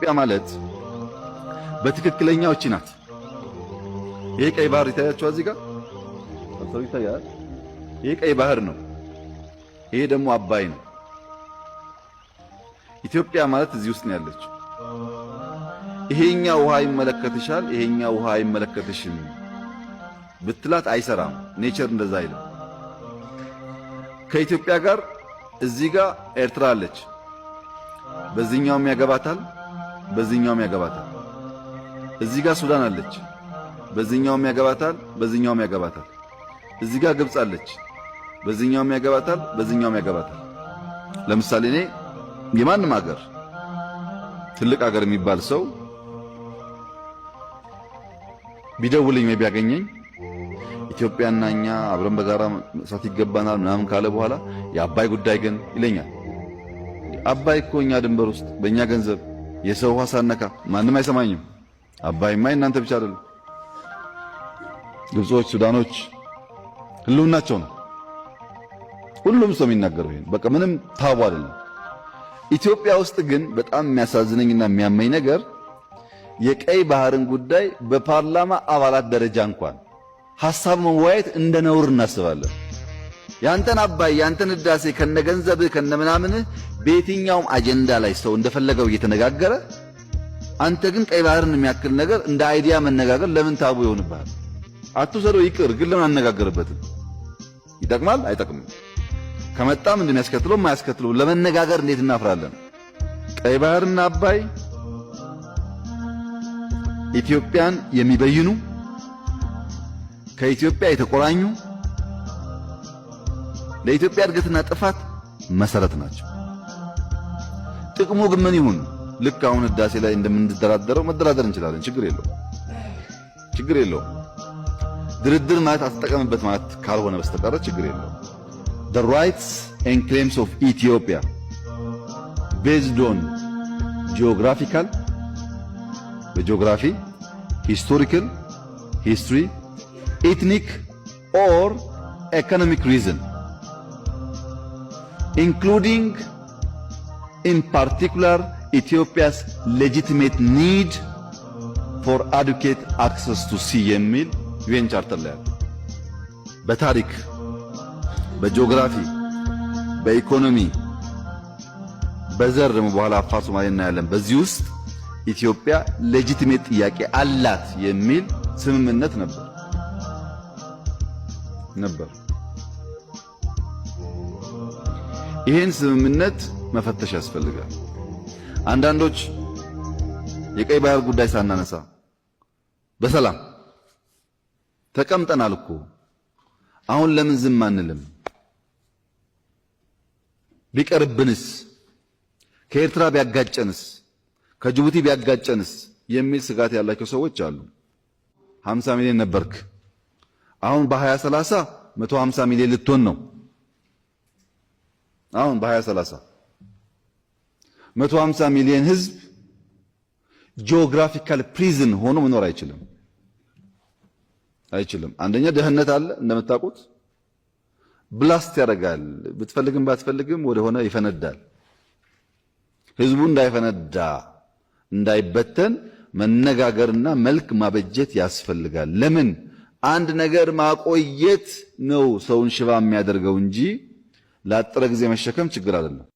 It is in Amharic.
ኢትዮጵያ ማለት በትክክለኛው እቺ ናት። ይሄ ቀይ ባህር ይታያችኋል፣ እዚህ ጋር ሰው ይታያል። ይሄ ቀይ ባህር ነው። ይሄ ደግሞ አባይ ነው። ኢትዮጵያ ማለት እዚህ ውስጥ ነው ያለችው። ይሄኛው ውሃ ይመለከትሻል፣ ይሄኛው ውሃ አይመለከትሽም ብትላት አይሰራም። ኔቸር እንደዛ አይልም። ከኢትዮጵያ ጋር እዚህ ጋር ኤርትራ አለች። በዚህኛውም ያገባታል፣ በዚህኛውም ያገባታል። እዚህ ጋር ሱዳን አለች። በዚህኛውም ያገባታል፣ በዚህኛውም ያገባታል። እዚህ ጋር ግብጽ አለች። በዚህኛውም ያገባታል፣ በዚህኛውም ያገባታል። ለምሳሌ እኔ የማንም ሀገር ትልቅ ሀገር የሚባል ሰው ቢደውልኝ ወይ ቢያገኘኝ ኢትዮጵያና እኛ አብረን በጋራ መስራት ይገባናል ምናምን ካለ በኋላ የአባይ ጉዳይ ግን ይለኛል። አባይ እኮ እኛ ድንበር ውስጥ በእኛ ገንዘብ የሰው ውሃ ሳነካ ማንም አይሰማኝም። አባይማ እናንተ ብቻ አይደለም፣ ግብጾች፣ ሱዳኖች ህልውናቸው ነው። ሁሉም ሰው የሚናገረው ይሄን በቃ ምንም ታቡ አይደለም። ኢትዮጵያ ውስጥ ግን በጣም የሚያሳዝነኝና የሚያመኝ ነገር የቀይ ባህርን ጉዳይ በፓርላማ አባላት ደረጃ እንኳን ሐሳብ መወያየት እንደ ነውር እናስባለን። ያንተን አባይ ያንተን ህዳሴ ከነገንዘብህ ከነምናምንህ በየትኛውም አጀንዳ ላይ ሰው እንደፈለገው እየተነጋገረ አንተ ግን ቀይ ባህርን የሚያክል ነገር እንደ አይዲያ መነጋገር ለምን ታቡ ይሆንብሃል? አትውሰደው ይቅር፣ ግን ለምን አነጋገርበትም? ይጠቅማል አይጠቅምም? ከመጣም እንደሚያስከትለው ማያስከትለው ለመነጋገር እንዴት እናፍራለን? ቀይ ባህርና አባይ ኢትዮጵያን የሚበይኑ ከኢትዮጵያ የተቆራኙ ለኢትዮጵያ እድገትና ጥፋት መሰረት ናቸው። ጥቅሙ ግን ምን ይሁን? ልክ አሁን ህዳሴ ላይ እንደምንደራደረው መደራደር እንችላለን። ችግር የለውም። ድርድር ማለት አትጠቀምበት ማለት ካልሆነ በስተቀር ችግር የለውም። The rights and claims of Ethiopia based on geographical, geography, historical, history, ethnic or economic reason, including in particular Ethiopia's legitimate need for adequate access to sea የሚል ዩኤን ቻርተር ላይ አለ። በታሪክ በጂኦግራፊ በኢኮኖሚ በዘር ደግሞ በኋላ አፋር ሶማሌ እናያለን። በዚህ ውስጥ ኢትዮጵያ ሌጂቲሜት ጥያቄ አላት የሚል ስምምነት ነበር። ይሄን ስምምነት መፈተሽ ያስፈልጋል። አንዳንዶች የቀይ ባህር ጉዳይ ሳናነሳ በሰላም ተቀምጠናል እኮ አሁን ለምን ዝም አንልም? ቢቀርብንስ? ከኤርትራ ቢያጋጨንስ? ከጅቡቲ ቢያጋጨንስ? የሚል ስጋት ያላቸው ሰዎች አሉ። 50 ሚሊዮን ነበርክ፣ አሁን በ2030 150 ሚሊዮን ልትሆን ነው። አሁን በ2030 150 ሚሊዮን ህዝብ ጂኦግራፊካል ፕሪዝን ሆኖ መኖር አይችልም። አንደኛ ድህነት አለ እንደምታውቁት፣ ብላስት ያደርጋል። ብትፈልግም ባትፈልግም ወደ ሆነ ይፈነዳል። ህዝቡ እንዳይፈነዳ እንዳይበተን መነጋገርና መልክ ማበጀት ያስፈልጋል። ለምን አንድ ነገር ማቆየት ነው ሰውን ሽባ የሚያደርገው እንጂ ለአጥረ ጊዜ መሸከም ችግር አይደለም።